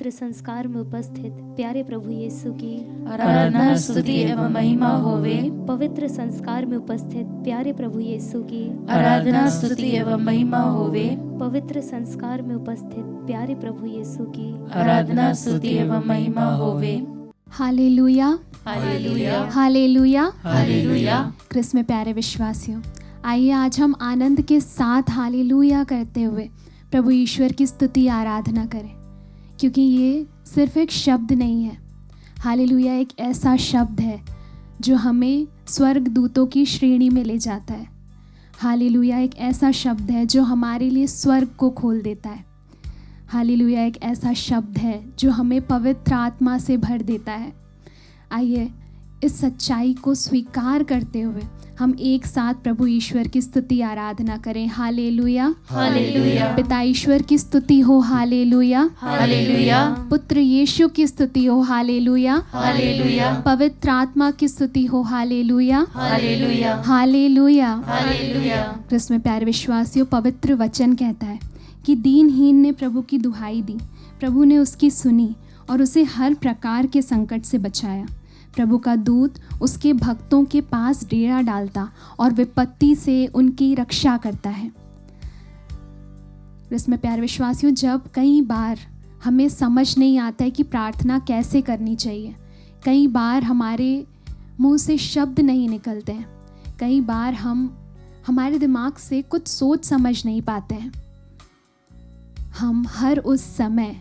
पवित्र संस्कार में उपस्थित प्यारे प्रभु यीशु की आराधना स्तुति एवं महिमा होवे। पवित्र संस्कार में उपस्थित प्यारे प्रभु यीशु की आराधना स्तुति एवं महिमा होवे। पवित्र संस्कार में उपस्थित प्यारे प्रभु यीशु की आराधना स्तुति एवं महिमा होवे। हालेलुया, हालेलुया, हालेलुया, हालेलुया। क्रिस्त में प्यारे विश्वासियों, आइए आज हम आनंद के साथ हालेलुया करते हुए प्रभु ईश्वर की स्तुति आराधना करें, क्योंकि ये सिर्फ एक शब्द नहीं है। हालेलुया एक ऐसा शब्द है जो हमें स्वर्ग दूतों की श्रेणी में ले जाता है। हालेलुया एक ऐसा शब्द है जो हमारे लिए स्वर्ग को खोल देता है। हालेलुया एक ऐसा शब्द है जो हमें पवित्र आत्मा से भर देता है। आइए इस सच्चाई को स्वीकार करते हुए हम एक साथ प्रभु ईश्वर की स्तुति आराधना करें। हालेलुया, हालेलुया, पिता ईश्वर की स्तुति हो। हालेलुया, हालेलुया, पुत्र यीशु की स्तुति हो। हालेलुया, हालेलुया, पवित्र आत्मा की स्तुति हो। हालेलुया, हालेलुया, हालेलुया। हालेलुया। क्रिस्त में प्यारे विश्वासियों, पवित्र वचन कहता है कि दीनहीन ने प्रभु की दुहाई दी, प्रभु ने उसकी सुनी और उसे हर प्रकार के संकट से बचाया। प्रभु का दूत उसके भक्तों के पास डेरा डालता और विपत्ति से उनकी रक्षा करता है। इसमें प्यारे विश्वासियों, जब कई बार हमें समझ नहीं आता है कि प्रार्थना कैसे करनी चाहिए, कई बार हमारे मुंह से शब्द नहीं निकलते हैं, कई बार हमारे दिमाग से कुछ सोच समझ नहीं पाते हैं, हम हर उस समय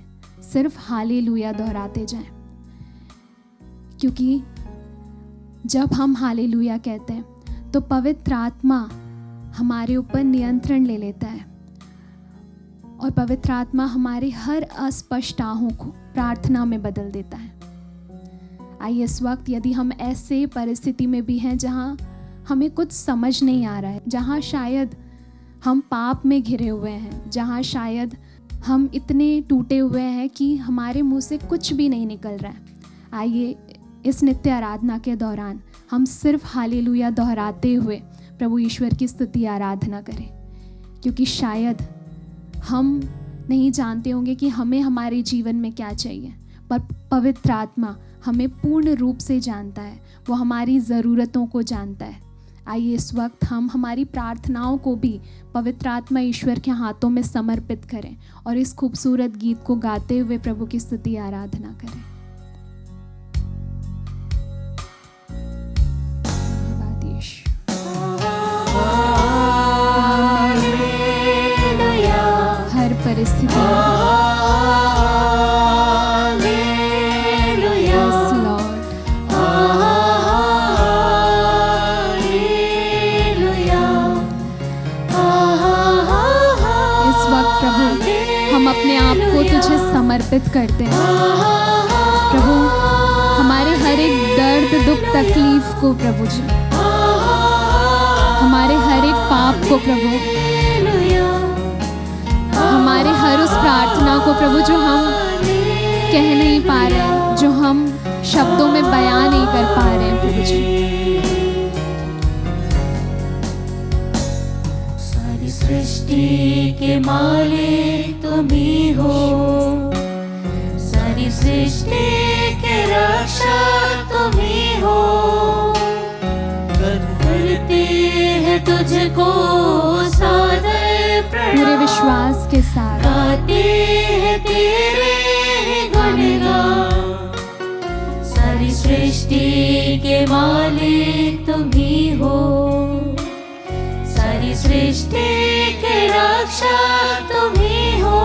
सिर्फ हालेलुया दोहराते जाएं, क्योंकि जब हम हालेलुया कहते हैं तो पवित्र आत्मा हमारे ऊपर नियंत्रण ले लेता है और पवित्र आत्मा हमारे हर अस्पष्टताओं को प्रार्थना में बदल देता है। आइए इस वक्त यदि हम ऐसे परिस्थिति में भी हैं जहां हमें कुछ समझ नहीं आ रहा है, जहां शायद हम पाप में घिरे हुए हैं, जहां शायद हम इतने टूटे हुए हैं कि हमारे मुंह से कुछ भी नहीं निकल रहा है, आइए इस नित्य आराधना के दौरान हम सिर्फ हालेलुया दोहराते हुए प्रभु ईश्वर की स्तुति आराधना करें, क्योंकि शायद हम नहीं जानते होंगे कि हमें हमारे जीवन में क्या चाहिए, पर पवित्र आत्मा हमें पूर्ण रूप से जानता है, वो हमारी ज़रूरतों को जानता है। आइए इस वक्त हम हमारी प्रार्थनाओं को भी पवित्र आत्मा ईश्वर के हाथों में समर्पित करें और इस खूबसूरत गीत को गाते हुए प्रभु की स्तुति आराधना करें। हर परिस्थिति इस वक्त प्रभु हम अपने आप को तुझे समर्पित करते हैं। प्रभु हमारे हर एक दर्द दुख तकलीफ को प्रभु जी, हमारे हर एक पाप को प्रभु, हमारे हर उस प्रार्थना को प्रभु जो हम कह नहीं पा रहे हैं, जो हम शब्दों में बयां नहीं कर पा रहे हैं प्रभु जी। सारी सृष्टि के मालिक तुम ही हो, सारी सृष्टि के रक्षक तुम ही हो। करते हैं तुझको सादर प्रणाम, पूरे विश्वास के साथ गाते हैं तेरे गुणगान। सारी सृष्टि के मालिक तुम ही हो, सारी सृष्टि के रक्षक तुम ही हो।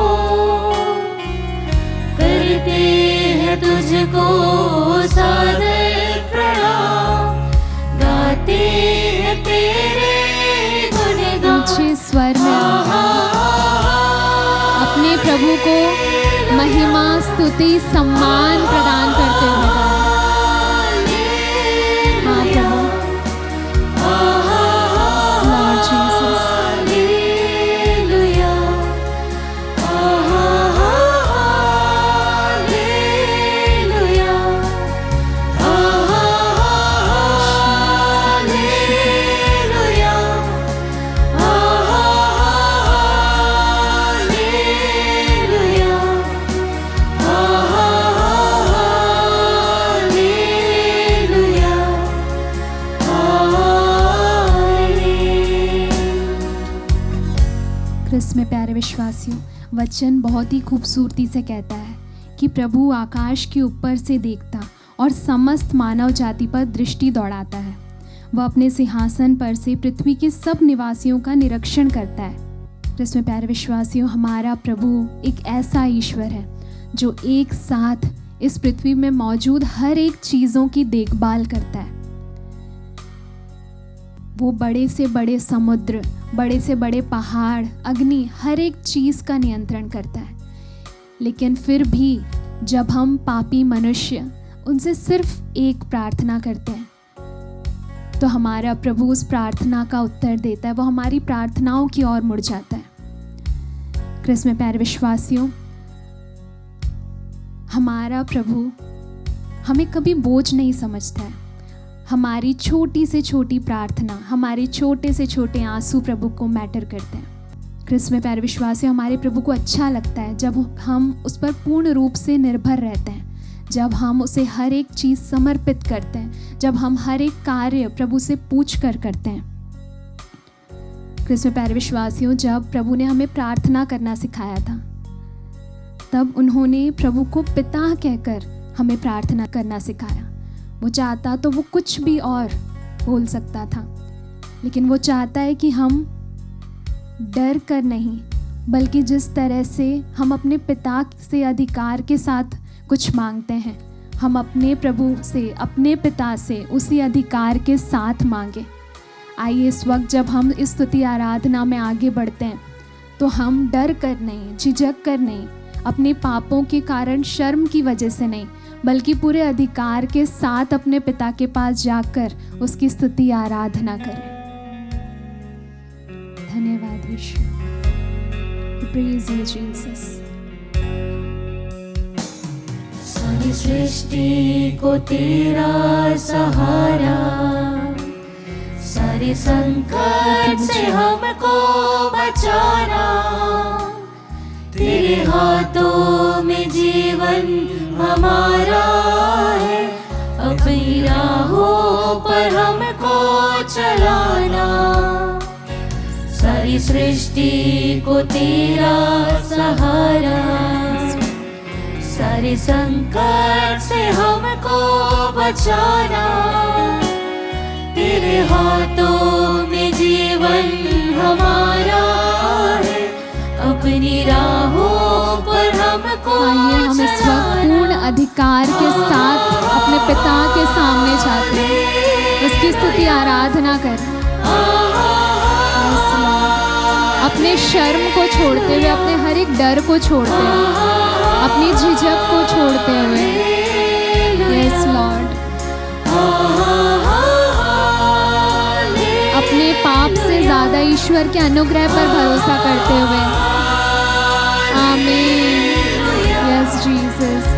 करते हैं तुझको सादर प्रणाम, गाते हैं तेरे गुणगान। ऊंचे स्वर में अपने प्रभु को महिमा स्तुति सम्मान प्रदान करते हुए हाँ प्रभु, Lord Jesus, Hallelujah. क्रिसमस प्यारे विश्वासियों, वचन बहुत ही खूबसूरती से कहता है कि प्रभु आकाश के ऊपर से देखता और समस्त मानव जाति पर दृष्टि दौड़ाता है। वह अपने सिंहासन पर से पृथ्वी के सब निवासियों का निरीक्षण करता है। क्रिसमस प्यारे विश्वासियों, हमारा प्रभु एक ऐसा ईश्वर है जो एक साथ इस पृथ्वी में मौजूद हर एक चीज़ों की देखभाल करता है। वो बड़े से बड़े समुद्र, बड़े से बड़े पहाड़, अग्नि, हर एक चीज़ का नियंत्रण करता है। लेकिन फिर भी जब हम पापी मनुष्य उनसे सिर्फ एक प्रार्थना करते हैं तो हमारा प्रभु उस प्रार्थना का उत्तर देता है। वो हमारी प्रार्थनाओं की ओर मुड़ जाता है। क्रिसमस प्यारे विश्वासियों, हमारा प्रभु हमें कभी बोझ नहीं समझता है। हमारी छोटी से छोटी प्रार्थना, हमारे छोटे से छोटे आंसू प्रभु को मैटर करते हैं। क्रिसमस प्यारे विश्वासियों, हमारे प्रभु को अच्छा लगता है जब हम उस पर पूर्ण रूप से निर्भर रहते हैं, जब हम उसे हर एक चीज़ समर्पित करते हैं, जब हम हर एक कार्य प्रभु से पूछ कर करते हैं। क्रिसमस प्यारे विश्वासियों, जब प्रभु ने हमें प्रार्थना करना सिखाया था तब उन्होंने प्रभु को पिता कहकर हमें प्रार्थना करना सिखाया। वो चाहता तो वो कुछ भी और बोल सकता था, लेकिन वो चाहता है कि हम डर कर नहीं, बल्कि जिस तरह से हम अपने पिता से अधिकार के साथ कुछ मांगते हैं, हम अपने प्रभु से, अपने पिता से उसी अधिकार के साथ मांगे। आइए इस वक्त जब हम इस स्तुति आराधना में आगे बढ़ते हैं तो हम डर कर नहीं, झिझक कर नहीं, अपने पापों के कारण शर्म की वजह से नहीं, बल्कि पूरे अधिकार के साथ अपने पिता के पास जाकर उसकी स्तुति आराधना करें। धन्यवाद यीशु। Praise you Jesus. सारी सृष्टि को तेरा सहारा, सारे संकट से हमको बचाना, तेरे हाथों में जीवन हमारा है, अपनी राहों पर हमको चलाना। सारी सृष्टि को तेरा सहारा, सारे संकट से हमको बचाना, तेरे हाथों में जीवन हमारा है, अपनी राहों पर हमको आइए हम इस वक्त पूर्ण अधिकार के साथ अपने पिता के सामने जाते हैं, उसकी स्तुति आराधना करें। अपने शर्म को छोड़ते हुए, अपने हर एक डर को छोड़ते हुए, अपनी झिझक को छोड़ते हुए, यस लॉर्ड, अपने पाप से ज़्यादा ईश्वर के अनुग्रह पर भरोसा करते हुए, आमीन, यस जीसस।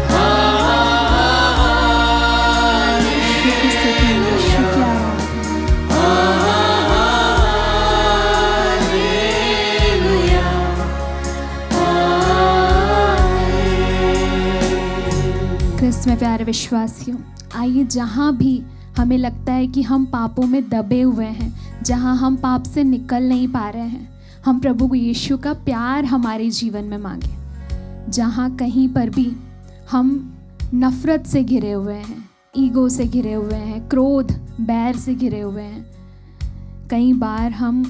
क्रिसमस प्यारे विश्वासियों, आइए जहाँ भी हमें लगता है कि हम पापों में दबे हुए हैं, जहाँ हम पाप से निकल नहीं पा रहे हैं, हम प्रभु यीशु का प्यार हमारे जीवन में मांगे। जहाँ कहीं पर भी हम नफ़रत से घिरे हुए हैं, ईगो से घिरे हुए हैं, क्रोध, बैर से घिरे हुए हैं, कई बार हम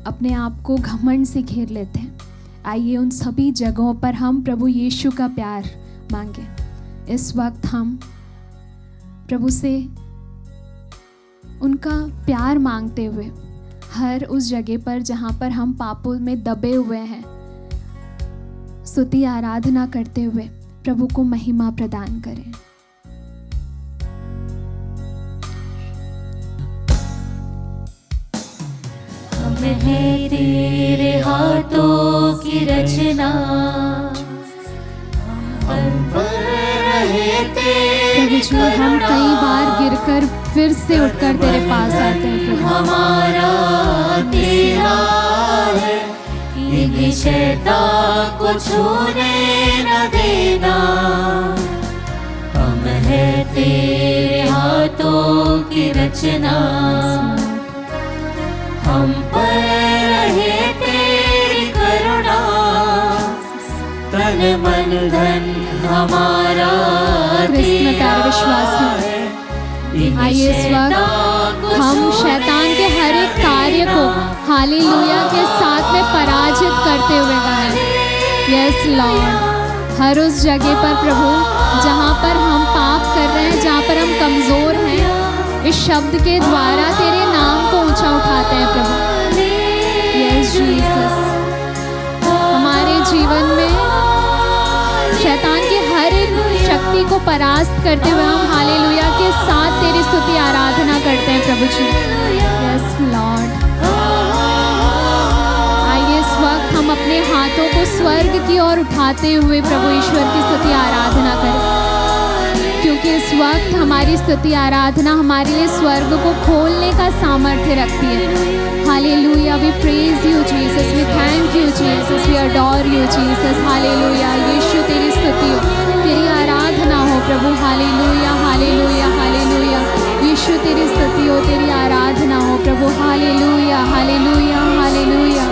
अपने आप को घमंड से घेर लेते हैं, आइए उन सभी जगहों पर हम प्रभु यीशु का प्यार मांगे। इस वक्त हम प्रभु से उनका प्यार मांगते हुए हर उस जगह पर जहाँ पर हम पापों में दबे हुए हैं, स्तुति आराधना करते हुए प्रभु को महिमा प्रदान करें। हम हैं तेरे हाथों की रचना, हम पर रहे तेरी प्रभु, हम कई बार गिरकर फिर से उठकर तेरे पास आते हैं प्रभु। हमारा तेरा है, ये शैतान को छूने न देना। हम हैं तेरे हाथों की रचना, हम पर रहे तेरी करुणा। बंधन हमारा कृष्ण प्यारे विश्वासियों, आइए इस वक्त हम शैतान के हर एक कार्य को हालेलुया के साथ में पराजित करते हुए गाएं। यस लॉर्ड, हर उस जगह पर प्रभु जहाँ पर हम पाप कर रहे हैं, जहाँ पर हम कमज़ोर हैं, इस शब्द के द्वारा तेरे नाम को ऊंचा उठाते हैं प्रभु। यस जीसस, हमारे जीवन में शैतान की हर एक शक्ति को परास्त करते हुए हम हालेलुया के साथ तेरी स्तुति आराधना करते हैं प्रभु जी। यस लॉर्ड, आइए इस वक्त हम अपने हाथों को स्वर्ग की ओर उठाते हुए प्रभु ईश्वर की स्तुति आराधना करें, क्योंकि इस वक्त हमारी स्तुति आराधना हमारे लिए स्वर्ग को खोलने का सामर्थ्य रखती है। Hallelujah, we praise you Jesus, we thank you Jesus, we adore you Jesus. हालेलुया, यीशु तेरी स्तुति हो, तेरी आराधना हो प्रभु। हालेलुया हालेलुया हालेलुया, यीशु तेरी स्तुति हो, तेरी आराधना हो प्रभु। हालेलुया हालेलुया हालेलुया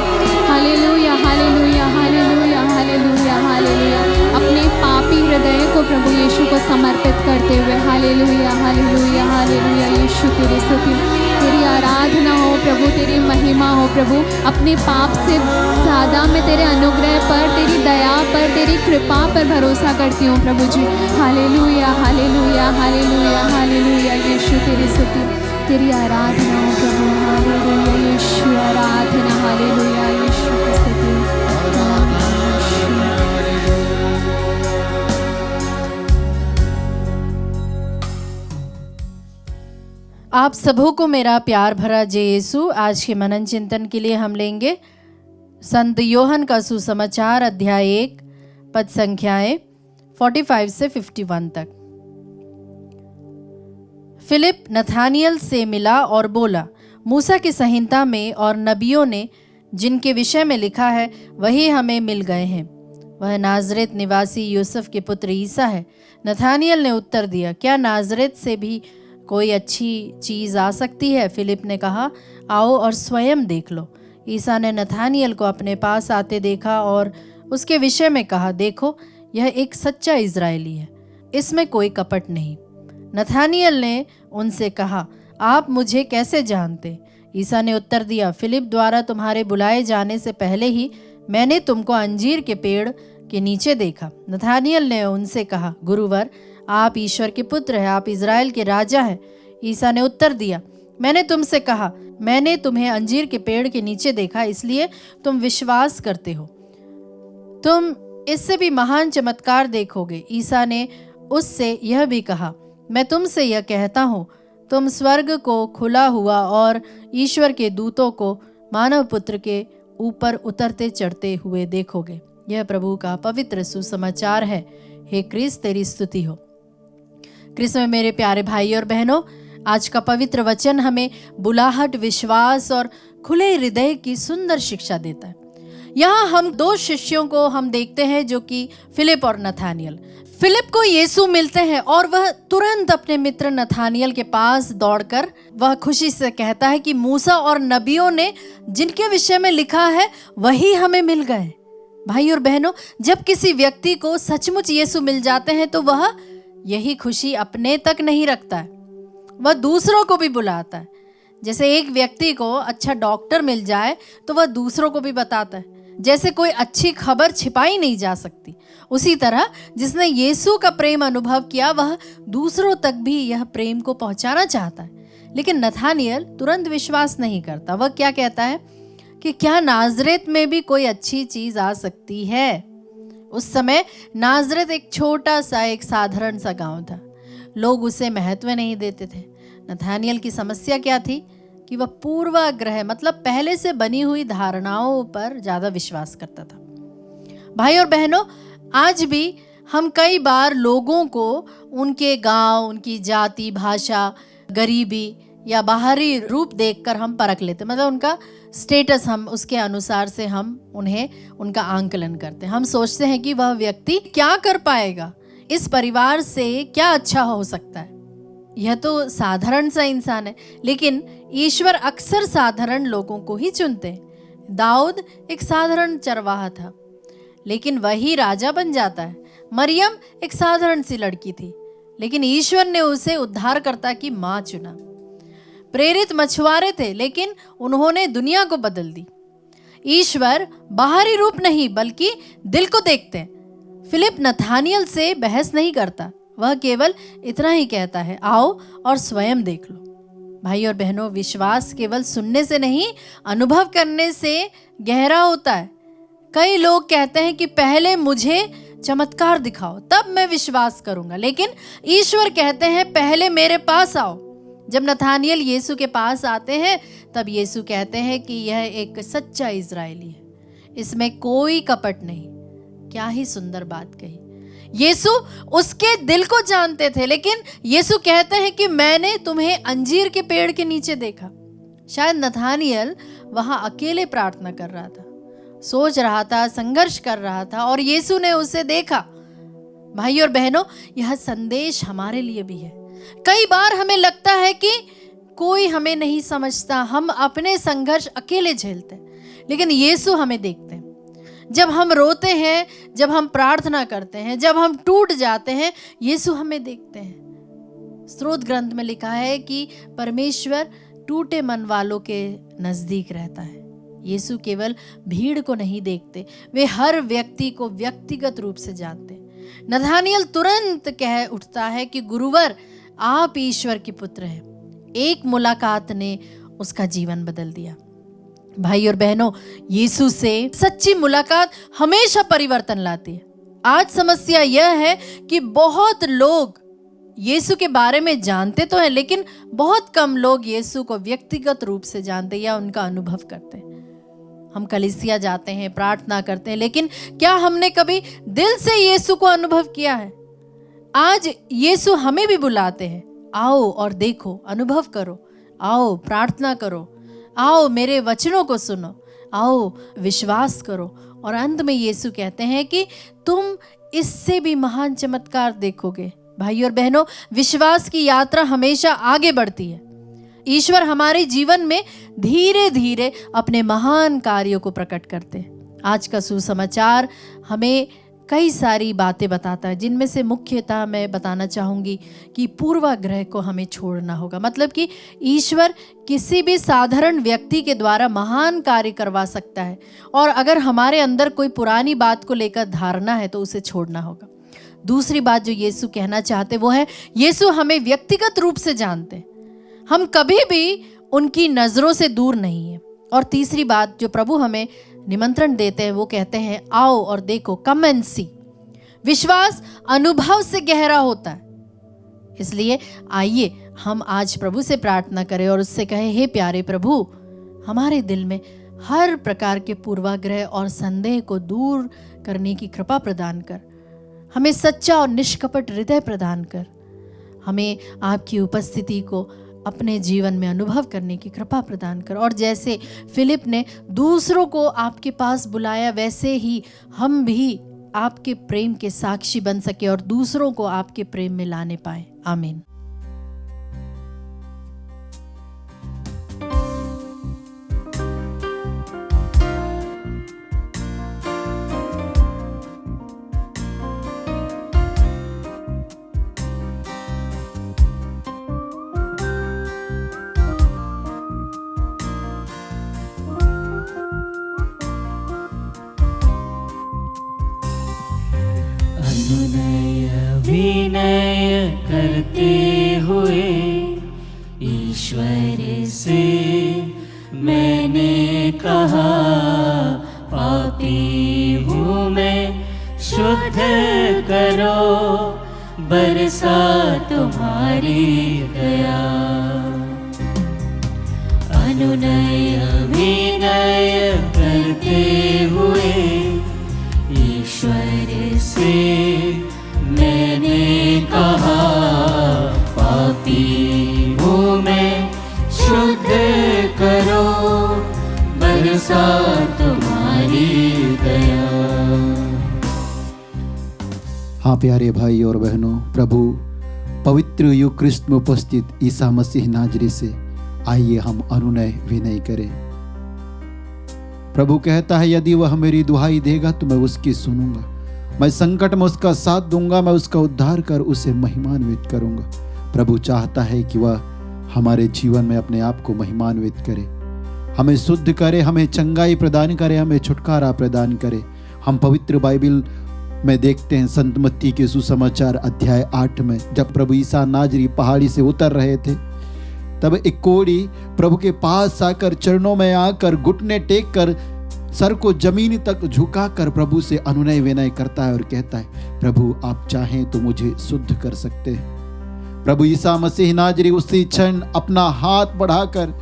हालेलुया हालेलुया हालेलुया हालेलुया हालेलुया। अपने पापी हृदय को प्रभु यीशु को समर्पित करते हुए हालेलुया हालेलुया हालेलुया, यीशु तेरी स्तुति, तेरी आराधना हो प्रभु, तेरी महिमा हो प्रभु। अपने पाप से ज़्यादा मैं तेरे अनुग्रह पर, तेरी दया पर, तेरी कृपा पर भरोसा करती हूँ प्रभु जी। हालेलुया हालेलुया हालेलुया हालेलुया, यीशु तेरी स्तुति, तेरी आराधना हो प्रभु। हालेलुया, यीशु आराधना, हालेलुया, यीशु की स्तुति। आप सबों को मेरा प्यार भरा जय यीशु। आज के मनन चिंतन के लिए हम लेंगे संत योहन का सुसमाचार अध्याय 1 पद संख्याएं 45 से 51 तक। फिलिप नथानियल से मिला और बोला, मूसा की संहिता में और नबियों ने जिनके विषय में लिखा है वही हमें मिल गए हैं। वह नाजरेत निवासी यूसुफ के पुत्र ईसा है। नथानियल ने उत्तर दिया, क्या नाजरेत से भी कोई अच्छी चीज़ आ सकती है? फिलिप ने कहा, आओ और स्वयं देख लो। ईसा ने नथानियल को अपने पास आते देखा और उसके विषय में कहा, देखो यह एक सच्चा इजरायली है, इसमें कोई कपट नहीं। नथानियल ने उनसे कहा, आप मुझे कैसे जानते? ईसा ने उत्तर दिया, फिलिप द्वारा तुम्हारे बुलाए जाने से पहले ही मैंने तुमको अंजीर के पेड़ के नीचे देखा। नथानियल ने उनसे कहा, गुरुवर, आप ईश्वर के पुत्र हैं, आप इज़राइल के राजा हैं। ईसा ने उत्तर दिया, मैंने तुमसे कहा, मैंने तुम्हें अंजीर के पेड़ के नीचे देखा, इसलिए तुम विश्वास करते हो। तुम इससे भी महान चमत्कार देखोगे। ईसा ने उससे यह भी कहा, मैं तुमसे यह कहता हूँ, तुम स्वर्ग को खुला हुआ और ईश्वर के दूतों को मानव पुत्र के ऊपर उतरते चढ़ते हुए देखोगे। यह प्रभु का पवित्र सुसमाचार है। हे क्रिस्त, तेरी स्तुति हो। क्रिस्त में मेरे प्यारे भाई और बहनों, आज का पवित्र वचन हमें बुलाहट, विश्वास और खुले हृदय की सुंदर शिक्षा देता है। यहाँ हम दो शिष्यों को हम देखते हैं, जो कि फिलिप और नथानियल। फिलिप को यीशु मिलते हैं और वह तुरंत अपने मित्र नथानियल के पास दौड़कर वह खुशी से कहता है कि मूसा और नबियों ने जिनके विषय में लिखा है वही हमें मिल गए। भाई और बहनों, जब किसी व्यक्ति को सचमुच यीशु मिल जाते हैं तो वह यही खुशी अपने तक नहीं रखता है, वह दूसरों को भी बुलाता है। जैसे एक व्यक्ति को अच्छा डॉक्टर मिल जाए तो वह दूसरों को भी बताता है। जैसे कोई अच्छी खबर छिपाई नहीं जा सकती, उसी तरह जिसने यीशु का प्रेम अनुभव किया वह दूसरों तक भी यह प्रेम को पहुंचाना चाहता है। लेकिन नथानियल तुरंत विश्वास नहीं करता। वह क्या कहता है कि क्या नाजरेत में भी कोई अच्छी चीज आ सकती है? उस समय नाजरेत एक छोटा सा, एक साधारण सा गांव था। लोग उसे महत्व नहीं देते थे। नथानियल की समस्या क्या थी कि वह पूर्वाग्रह मतलब पहले से बनी हुई धारणाओं पर ज्यादा विश्वास करता था। भाई और बहनों, आज भी हम कई बार लोगों को उनके गांव, उनकी जाति, भाषा, गरीबी या बाहरी रूप देखकर हम परख लेते, मतलब उनका स्टेटस, हम उसके अनुसार से हम उन्हें उनका आंकलन करते हैं। हम सोचते हैं कि वह व्यक्ति क्या कर पाएगा, इस परिवार से क्या अच्छा हो सकता है, यह तो साधारण सा इंसान है। लेकिन ईश्वर अक्सर साधारण लोगों को ही चुनते हैं। दाऊद एक साधारण चरवाहा था, लेकिन वही राजा बन जाता है। मरियम एक साधारण सी लड़की थी, लेकिन ईश्वर ने उसे उद्धारकर्ता की मां चुना। प्रेरित मछुआरे थे, लेकिन उन्होंने दुनिया को बदल दी। ईश्वर बाहरी रूप नहीं बल्कि दिल को देखते हैं। फिलिप नथानियल से बहस नहीं करता, वह केवल इतना ही कहता है, आओ और स्वयं देख लो। भाई और बहनों, विश्वास केवल सुनने से नहीं, अनुभव करने से गहरा होता है। कई लोग कहते हैं कि पहले मुझे चमत्कार दिखाओ, तब मैं विश्वास करूंगा, लेकिन ईश्वर कहते हैं पहले मेरे पास आओ। जब नथानियल यीशु के पास आते हैं, तब यीशु कहते हैं कि यह एक सच्चा इजरायली है, इसमें कोई कपट नहीं। क्या ही सुंदर बात कही। यीशु उसके दिल को जानते थे, लेकिन यीशु कहते हैं कि मैंने तुम्हें अंजीर के पेड़ के नीचे देखा। शायद नथानियल वहां अकेले प्रार्थना कर रहा था, सोच रहा था, संघर्ष कर रहा था, और यीशु ने उसे देखा। भाई और बहनों, यह संदेश हमारे लिए भी है। कई बार हमें लगता है कि कोई हमें नहीं समझता, हम अपने संघर्ष अकेले झेलते हैं, लेकिन यीशु हमें देखते हैं। जब हम रोते हैं, जब हम प्रार्थना करते हैं, जब हम टूट जाते हैं, यीशु हमें देखते हैं। स्तोत्र ग्रंथ में लिखा है कि परमेश्वर टूटे मन वालों के नजदीक रहता है। यीशु केवल भीड़ को नहीं देखते, वे हर व्यक्ति को व्यक्तिगत रूप से जानते हैं। नथानियल तुरंत कह उठता है कि गुरुवर, आप ईश्वर के पुत्र हैं। एक मुलाकात ने उसका जीवन बदल दिया। भाई और बहनों, यीशु से सच्ची मुलाकात हमेशा परिवर्तन लाती है। आज समस्या यह है कि बहुत लोग यीशु के बारे में जानते तो हैं, लेकिन बहुत कम लोग यीशु को व्यक्तिगत रूप से जानते या उनका अनुभव करते हैं। हम कलीसिया जाते हैं, प्रार्थना करते हैं, लेकिन क्या हमने कभी दिल से यीशु को अनुभव किया है? आज यीशु हमें भी बुलाते हैं, आओ और देखो, अनुभव करो, आओ प्रार्थना करो, आओ मेरे वचनों को सुनो, आओ विश्वास करो। और अंत में यीशु कहते हैं कि तुम इससे भी महान चमत्कार देखोगे। भाई और बहनों, विश्वास की यात्रा हमेशा आगे बढ़ती है। ईश्वर हमारे जीवन में धीरे धीरे अपने महान कार्यों को प्रकट करते हैं। आज का सुसमाचार हमें कई सारी बातें बताता है, जिनमें से मुख्यतः मैं बताना चाहूँगी कि पूर्वाग्रह को हमें छोड़ना होगा। मतलब कि ईश्वर किसी भी साधारण व्यक्ति के द्वारा महान कार्य करवा सकता है, और अगर हमारे अंदर कोई पुरानी बात को लेकर धारणा है तो उसे छोड़ना होगा। दूसरी बात जो यीशु कहना चाहते वो है, यीशु हमें व्यक्तिगत रूप से जानते हैं, हम कभी भी उनकी नज़रों से दूर नहीं है। और तीसरी बात जो प्रभु हमें निमंत्रण देते हैं, वो कहते हैं आओ और देखो, कम एंड सी। विश्वास अनुभव से गहरा होता है। इसलिए आइए हम आज प्रभु से प्रार्थना करें और उससे कहें, हे प्यारे प्रभु, हमारे दिल में हर प्रकार के पूर्वाग्रह और संदेह को दूर करने की कृपा प्रदान कर, हमें सच्चा और निष्कपट हृदय प्रदान कर, हमें आपकी उपस्थिति को अपने जीवन में अनुभव करने की कृपा प्रदान कर। और जैसे फिलिप ने दूसरों को आपके पास बुलाया, वैसे ही हम भी आपके प्रेम के साक्षी बन सके और दूसरों को आपके प्रेम में लाने पाए। आमीन। विनय करते हुए ईश्वर से मैंने कहा, पापी हूँ मैं, शुद्ध करो, बरसा तुम्हारी दया। अनुनय विनय करते हुए ईश्वर से मैंने कहा, पापी हूँ मैं, शुद्ध करो, बरसा तुम्हारी दया। हाँ प्यारे भाई और बहनों, प्रभु पवित्र यूक्रिस्ट में उपस्थित ईसा मसीह नाजरी से आइए हम अनुनय विनय करें। प्रभु कहता है, यदि वह मेरी दुहाई देगा तो मैं उसकी सुनूंगा मैं संकट में उसका साथ दूंगा, मैं उसका उद्धार कर उसे महिमान्वित करूंगा। प्रभु चाहता है कि वह हमारे जीवन में अपने आप को महिमान्वित करे, हमें शुद्ध करे, हमें चंगाई प्रदान करे, हमें छुटकारा प्रदान करे। हम पवित्र बाइबल में देखते हैं संत मत्ती के सुसमाचार अध्याय 8 में, जब प्रभु ईसा नाजरी पहाड़ी से उतर रहे थे, तब एक कोढ़ी प्रभु के पास आकर चरणों में आकर घुटने टेक कर सर को जमीन तक झुकाकर प्रभु से अनुनय विनय करता है और कहता है, प्रभु आप चाहें तो मुझे शुद्ध कर सकते हैं। प्रभु ईसा मसीह नाजरी उसी क्षण अपना हाथ बढ़ाकर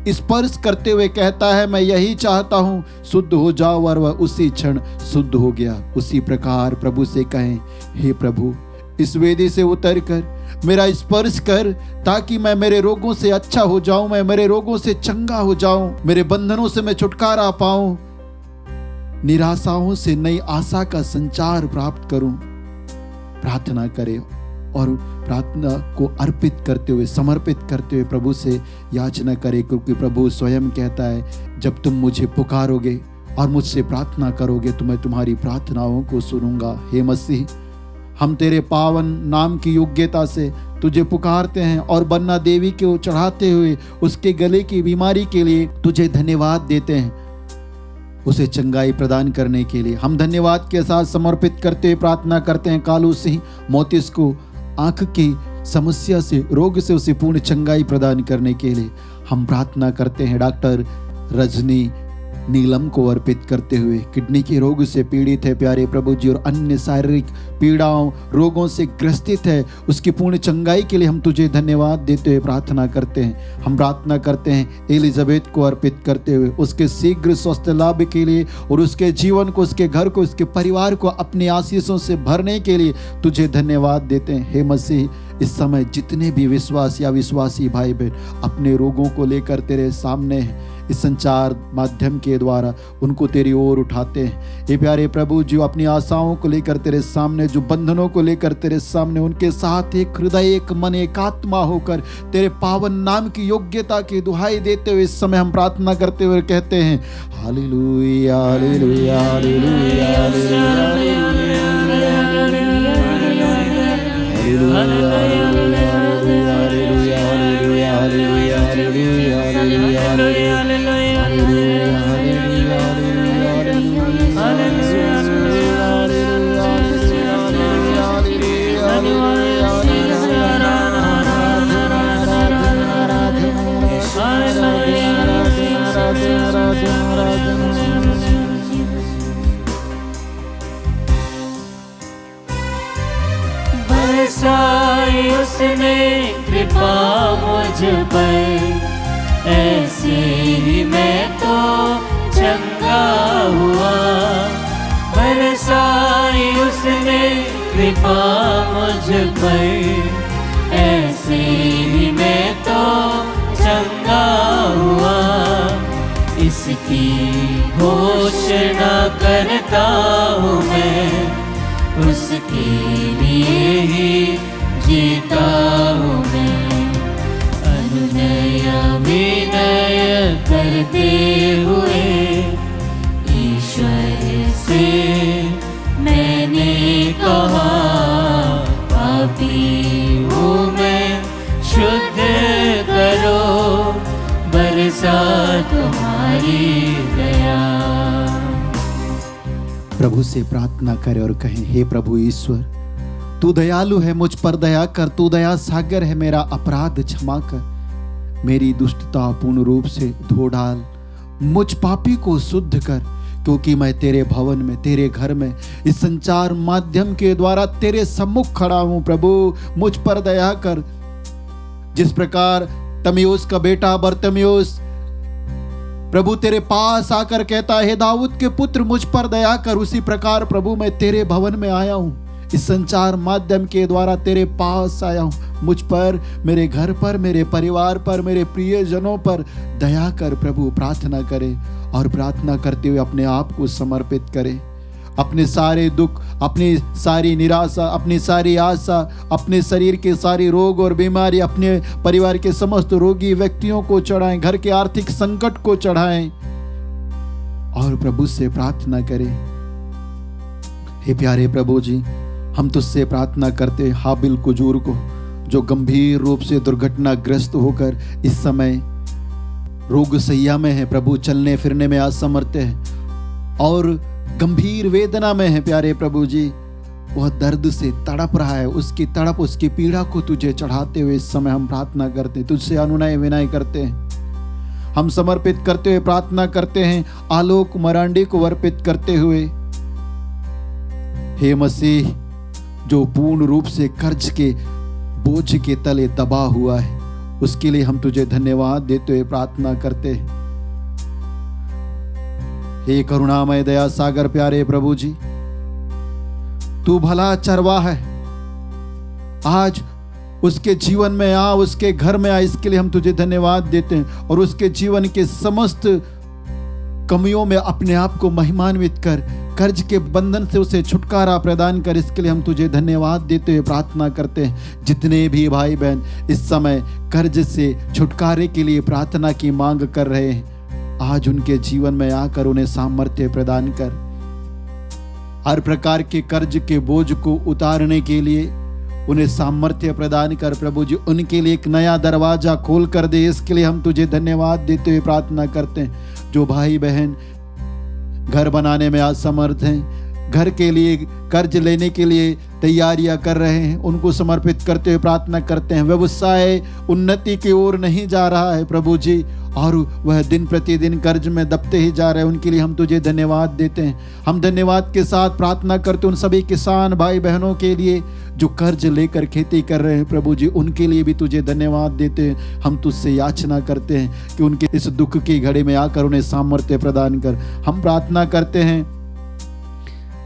स्पर्श करते हुए कहता है, मैं यही चाहता हूं, शुद्ध हो जाओ, और वह उसी क्षण शुद्ध हो गया। उसी प्रकार प्रभु से कहें, हे प्रभु इस वेदी से उतर कर मेरा स्पर्श कर, ताकि मैं मेरे रोगों से अच्छा हो जाऊं, मैं मेरे रोगों से चंगा हो जाऊं, मेरे बंधनों से मैं छुटकारा पाऊं, निराशाओं से नई आशा का संचार प्राप्त करूं। प्रार्थना करें और प्रार्थना को अर्पित करते हुए, समर्पित करते हुए प्रभु से याचना करें, क्योंकि प्रभु स्वयं कहता है, जब तुम मुझे पुकारोगे और मुझसे प्रार्थना करोगे तो मैं तुम्हारी प्रार्थनाओं को सुनूंगा। हे मसीह, हम तेरे पावन नाम की योग्यता से तुझे पुकारते हैं और बन्ना देवी को चढ़ाते हुए उसके गले की बीमारी के लिए तुझे धन्यवाद देते हैं, उसे चंगाई प्रदान करने के लिए। हम धन्यवाद के साथ समर्पित करते हुए प्रार्थना करते हैं कालू सिंह मोतिस को आंख की समस्या से, रोग से उसे पूर्ण चंगाई प्रदान करने के लिए। हम प्रार्थना करते हैं डॉक्टर रजनी नीलम को अर्पित करते हुए, किडनी के रोग से पीड़ित है प्यारे प्रभु जी, और अन्य शारीरिक पीड़ाओं रोगों से ग्रसित है, उसकी पूर्ण चंगाई के लिए हम तुझे धन्यवाद देते हुए प्रार्थना करते हैं। हम प्रार्थना करते हैं एलिजाबेथ को अर्पित करते हुए, उसके शीघ्र स्वस्थ लाभ के लिए और उसके जीवन को, उसके घर को, उसके परिवार को अपनी आशीषों से भरने के लिए तुझे धन्यवाद देते हैं। हे मसीह, इस समय जितने भी विश्वास या विश्वासी भाई बहन अपने रोगों को लेकर तेरे सामने हैं, इस संचार माध्यम के द्वारा उनको तेरी ओर उठाते हैं। ये प्यारे प्रभु जो अपनी आशाओं को लेकर तेरे सामने, जो बंधनों को लेकर तेरे सामने, उनके साथ एक हृदय, एक मन, एक आत्मा होकर तेरे पावन नाम की योग्यता की दुहाई देते हुए इस समय हम प्रार्थना करते हुए कहते हैं, हालेलुया हालेलुया हालेलुया बरसाई उसने कृपा मुझ पर, ऐसे ही मैं तो चंगा हुआ। बरसाई उसने कृपा मुझ पर, ऐसे ही मैं तो चंगा हुआ। इसकी घोषणा करता हूँ मैं, उसके लिए ही जीता हूँ मैं। अनुनय विनय करते हुए ईश्वर से मैंने कहा, पापी हूँ मैं, शुद्ध करो, बरसा तुम्हारी दया। प्रभु से प्रार्थना करें और कहें, हे प्रभु ईश्वर, तू दयालु है, मुझ पर दया कर, तू दया सागर है, मेरा अपराध क्षमा कर, मेरी दुष्टता पूर्ण रूप से धो डाल, मुझ पापी को शुद्ध कर, क्योंकि मैं तेरे भवन में, तेरे घर में, इस संचार माध्यम के द्वारा तेरे सम्मुख खड़ा हूं। प्रभु मुझ पर दया कर। जिस प्रकार तमियोस का बेटा बरतमियोस प्रभु तेरे पास आकर कहता है, दाऊद के पुत्र मुझ पर दया कर, उसी प्रकार प्रभु मैं तेरे भवन में आया हूं, इस संचार माध्यम के द्वारा तेरे पास आया हूं। मुझ पर, मेरे घर पर, मेरे परिवार पर, मेरे प्रियजनों पर दया कर। प्रभु प्रार्थना करें और प्रार्थना करते हुए अपने आप को समर्पित करें। अपने सारे दुख, अपनी सारी निराशा, अपनी सारी आशा, अपने शरीर के सारे रोग और बीमारी, अपने परिवार के समस्त रोगी व्यक्तियों को चढ़ाएं, घर के आर्थिक संकट को चढ़ाएं और प्रभु से प्रार्थना करें, हे प्यारे प्रभु जी, हम तुझसे प्रार्थना करते हैं हाबिल कुजूर को, जो गंभीर रूप से दुर्घटनाग्रस्त होकर इस समय रोग सैया में है प्रभु, चलने फिरने में असमर्थ है और गंभीर वेदना में है प्यारे प्रभु जी, वह दर्द से तड़प रहा है। उसकी तड़प, उसकी पीड़ा को तुझे चढ़ाते हुए इस समय हम प्रार्थना करते हैं, तुझसे अनुनय विनय करते हैं, हम समर्पित करते हुए प्रार्थना करते हैं, आलोक मरांडी को अर्पित करते हुए। हे मसीह, जो पूर्ण रूप से कर्ज के बोझ के तले दबा हुआ है, उसके लिए हम तुझे धन्यवाद देते हुए प्रार्थना करते हैं। हे करुणामय दया सागर प्यारे प्रभु जी, तू भला चरवाहा है, आज उसके जीवन में आ, उसके घर में आ, इसके लिए हम तुझे धन्यवाद देते हैं। और उसके जीवन के समस्त कमियों में अपने आप को महिमान्वित कर, कर्ज के बंधन से उसे छुटकारा प्रदान कर, इसके लिए हम तुझे धन्यवाद देते हुए प्रार्थना करते हैं। जितने भी भाई बहन इस समय कर्ज से छुटकारे के लिए प्रार्थना की मांग कर रहे हैं, आज उनके जीवन में आकर उन्हें सामर्थ्य प्रदान कर, हर प्रकार के कर्ज के बोझ को उतारने के लिए उन्हें सामर्थ्य प्रदान कर प्रभु जी, उनके लिए एक नया दरवाजा खोल कर दे, इसके लिए हम तुझे धन्यवाद देते हुए प्रार्थना करते हैं। जो भाई बहन घर बनाने में असमर्थ हैं, घर के लिए कर्ज लेने के लिए तैयारियां कर रहे हैं, उनको समर्पित करते हुए प्रार्थना करते हैं। व्यवसाय उन्नति की ओर नहीं जा रहा है प्रभु जी, और वह दिन प्रतिदिन कर्ज में दबते ही जा रहे हैं, उनके लिए हम तुझे धन्यवाद देते हैं। हम धन्यवाद के साथ प्रार्थना करते हैं उन सभी किसान भाई बहनों के लिए जो कर्ज लेकर खेती कर रहे हैं प्रभु जी, उनके लिए भी तुझे धन्यवाद देते हैं। हम तुझसे याचना करते हैं कि उनके इस दुख की घड़ी में आकर उन्हें सामर्थ्य प्रदान कर। हम प्रार्थना करते हैं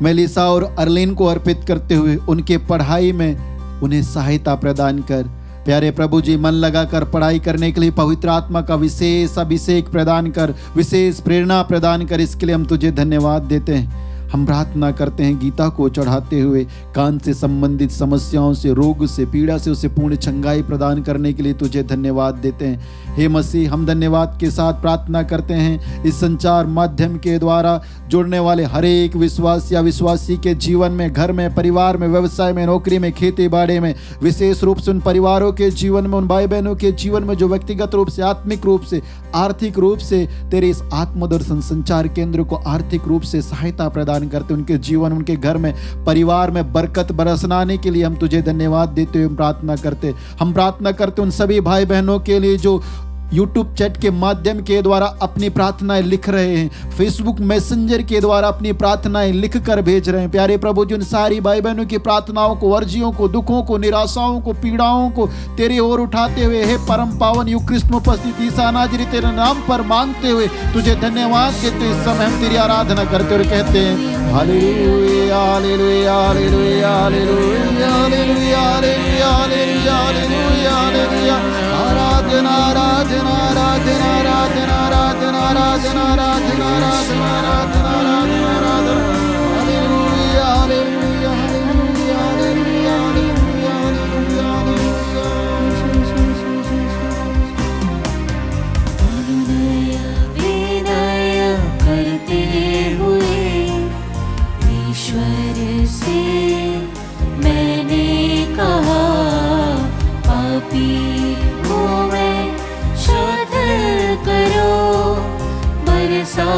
मेलिसा और अर्लीन को अर्पित करते हुए, उनके पढ़ाई में उन्हें सहायता प्रदान कर। प्यारे प्रभु जी, मन लगाकर पढ़ाई करने के लिए पवित्र आत्मा का विशेष अभिषेक प्रदान कर, विशेष प्रेरणा प्रदान कर, इसके लिए हम तुझे धन्यवाद देते हैं। हम प्रार्थना करते हैं गीता को चढ़ाते हुए कान से संबंधित समस्याओं से, रोग से, पीड़ा से उसे पूर्ण चंगाई प्रदान करने के लिए तुझे धन्यवाद देते हैं। हे मसीह, हम धन्यवाद के साथ प्रार्थना करते हैं इस संचार माध्यम के द्वारा जुड़ने वाले हर एक विश्वास या विश्वासी के जीवन में, घर में, परिवार में, व्यवसाय में, नौकरी में, खेती बाड़ी में, विशेष रूप से उन परिवारों के जीवन में, उन भाई बहनों के जीवन में जो व्यक्तिगत रूप से, आत्मिक रूप से, आर्थिक रूप से तेरे इस आत्मदर्शन संचार केंद्र को आर्थिक रूप से सहायता प्रदान करते, उनके जीवन, उनके घर में, परिवार में बरकत बरसनाने के लिए हम तुझे धन्यवाद देते हुए प्रार्थना करते। हम प्रार्थना करते उन सभी भाई बहनों के लिए जो यूट्यूब चैट के माध्यम के द्वारा अपनी प्रार्थनाएं लिख रहे हैं, फेसबुक मैसेंजर के द्वारा अपनी प्रार्थनाएं लिख कर भेज रहे हैं। प्यारे प्रभु जी, उन सारी भाई बहनों की प्रार्थनाओं को, अर्जियों को, दुखों को, निराशाओं को, पीड़ाओं को तेरे ओर उठाते हुए, हे परम पावन युग कृष्ण उपस्थित ईसा नाजरी तेरे नाम पर मांगते हुए तुझे धन्यवाद देते। इस समय हम तेरी आराधना करते हुए कहते हैं हालेलुया हालेलुया हालेलुया हालेलुया हालेलुया हालेलुया हालेलुया हालेलुया। आराधना आराधना आराधना आराधना आराधना आराधना आराधना आराधना आराधना आराधना आराधना। हालेलुया हालेलुया हालेलुया हालेलुया हालेलुया हालेलुया। विनय करते हुए ईश्वर से मैंने कहा, पापी हूँ मैं, शुद्ध करो, बरसा